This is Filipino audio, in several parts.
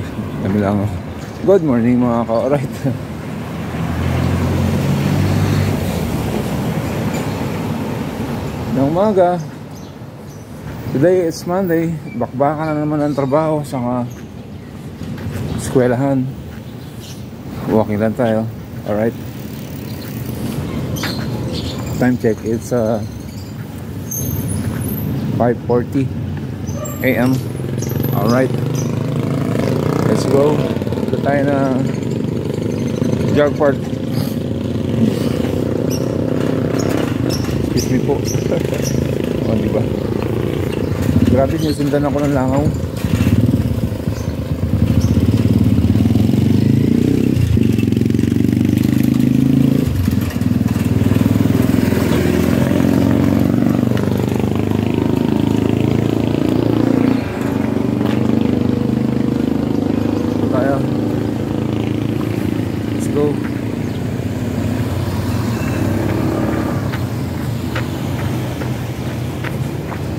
Ay, kami lang. Good morning mga ka-alright. Na umaga. Today is Monday. Bakbakan na naman ang trabaho sa eskwelahan. Walking lang tayo. Alright. Time check, it's 5:40 AM. Alright, let's go. Ito tayo na jog park. Excuse me po. O, diba? Grabe, sinusundan ako ng langaw.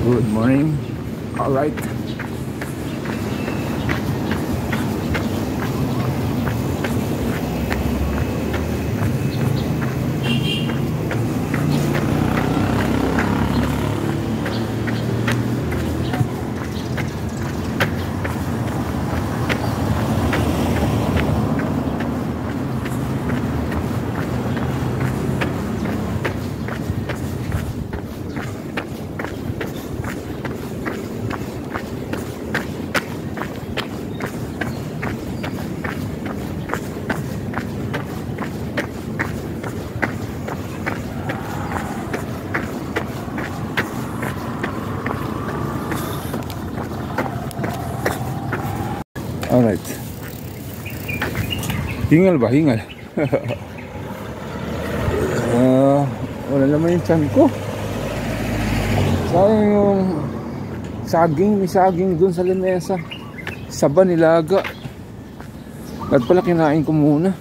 Good morning. All right. Alright. Hingal ba? Hingal. Wala naman yung tiyan ko. Sayang yung saging. May saging dun sa lamesa. Saba nilaga. At pala kinain ko muna.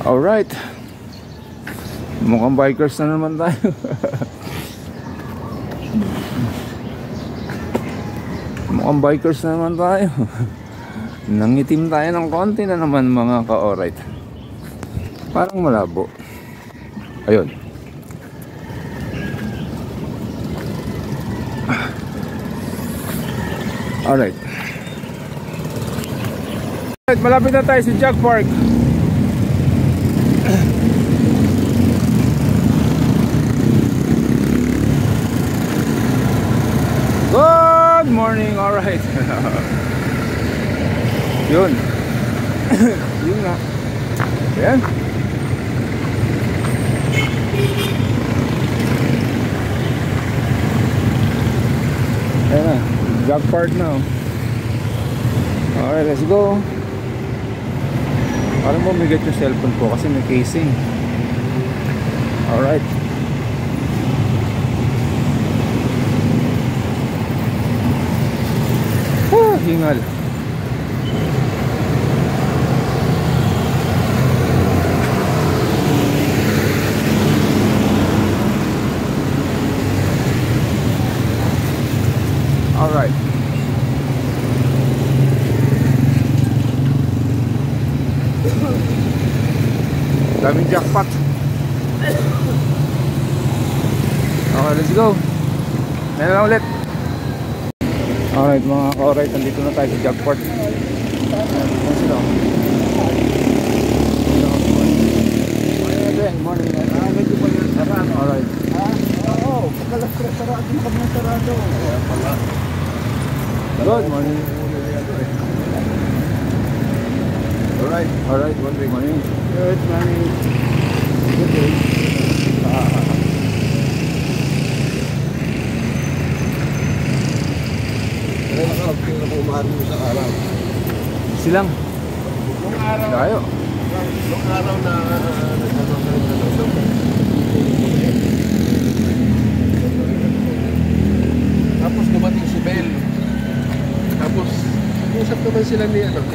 Alright. Mukhang bikers na naman tayo. Mukhang bikers na naman tayo. Nangitim tayo ng konti na naman mga ka-alright. Parang malabo. Ayun. Alright. Malapit na tayo sa Jog Park. Good morning, alright. Yun. Yun nga. Ayan. Ayan na. Jog park na. Alright, let's go. Parang bumigat yung cellphone ko kasi may casing. Alright. Hingal. Alright. Daming jackpot. Okay, let's go. Meron na ulit. Alright mga ka-alright, nandito na tayo sa Jog Park. Ayan sila. Morning. Medyo pa yung sarado. Alright. Oo, pagkalas ka sarado na kami ng sarado. Good morning. Alright, one day morning. Good morning. Good day. Sa araw. Silang. Nung araw. Dayo. Nung araw na tapos dumating si Bel. Tapos usap naman sila ni JB.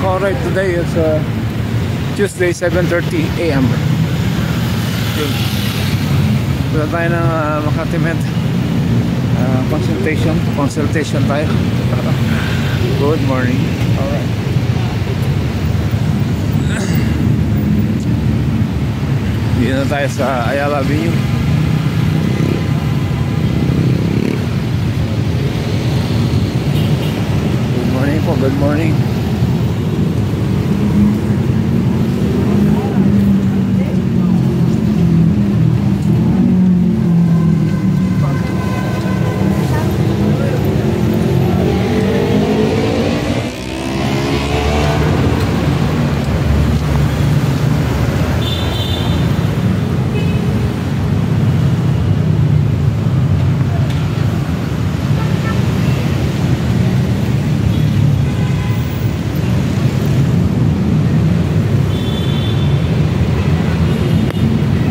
ka-alright, today is Tuesday, 7:30 AM. Yun. Punta tayo ng Makati Med. Consultation tayo. Good morning. Alright. Dito na tayo sa Ayala Avenue. Good morning po, good morning.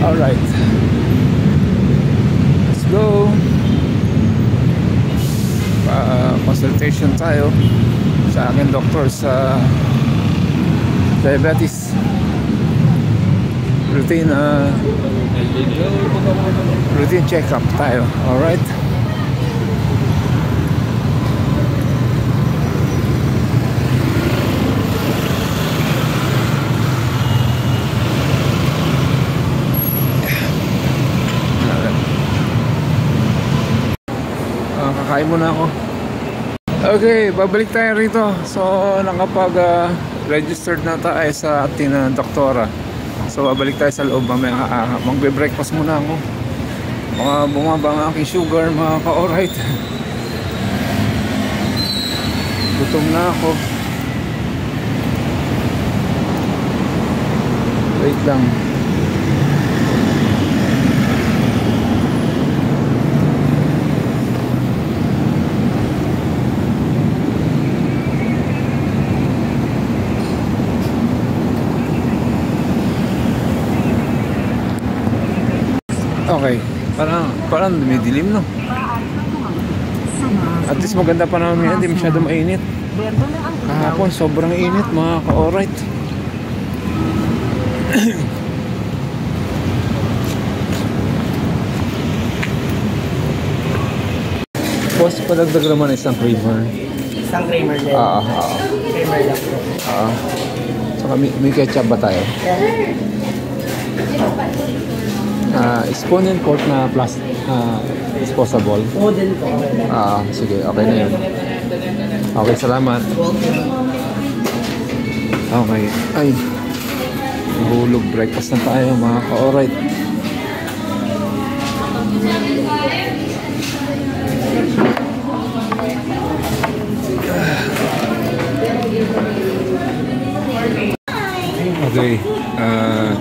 Alright, let's go. Consultation tayo sa aking doktor sa diabetes. Routine check-up tayo. Alright. Kakain muna ako. Okay, babalik tayo rito. So, nakapag-registered na tayo sa ating doktora. So, babalik tayo sa loob. Magbe-breakfast muna ako. Mga bumaba ang aking sugar, mga ka-alright. Gutom na ako. Wait lang. Okay, parang dumidilim, no? At least maganda pa naman yan, hindi masyado mainit. Kahapon sobrang init, mga ka-alright. Boss, padagdag naman isang creamer. Isang creamer din. Creamer lang po. Saka may ketchup ba tayo? Spoon and fork na disposable. Model po. Sige, okay na yun. Okay, salamat. Okay, ay hulog, breakfast na tayo, mga ka-alright. Okay,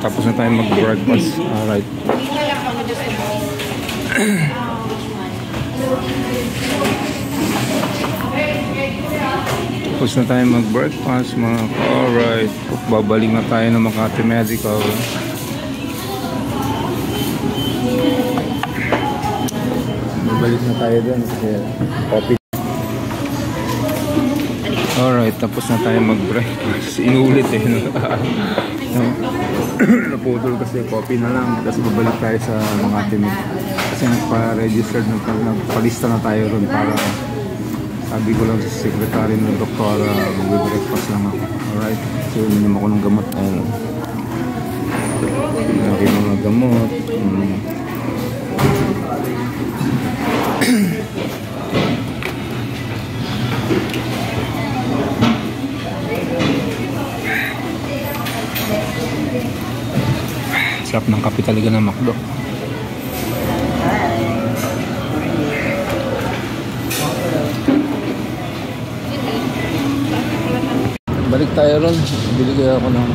tapos na tayo mag-breakfast. Alright. Tapos na tayo mag-breakfast, mga ka-alright. Babalik na tayo ng Makati Medical. Babalik na tayo doon kasi coffee. Alright, tapos na tayo mag-breakfast. Inulit eh, no? Naputol kasi coffee na lang. Tapos babalik tayo sa Makati Medical. Kasi nagpa-registered, nagpa-lista na tayo ron para sabi ko lang sa secretary ng doktor, mag-breakfast lang ako. Alright, so uminom ako ng gamot. Ayun, laki mga gamot. Sarap ng kape talaga ng McDo. Balik tayo ron. Bili kaya ako ng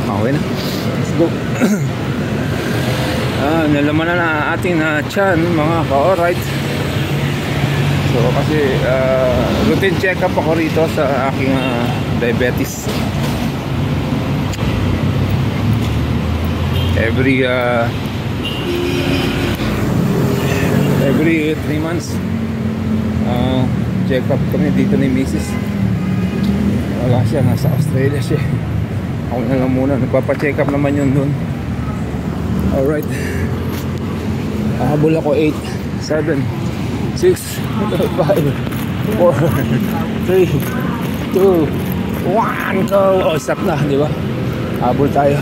okay na. Let's go. Nalaman na ating tiyan, mga ka-alright. So kasi routine check up ako rito sa aking diabetes. Every 3 months. Nagpa-check up kami dito ni Mrs. Wala siya, nasa Australia siya. Ako na lang muna, nagpa-check up naman yun dun. Alright. Habol ako 8, 7, 6, 5, 4, 3, 2, 1, go! Oh, stop na, di ba? Habol tayo.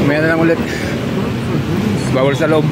Mamaya na lang ulit. Bawal sa loob.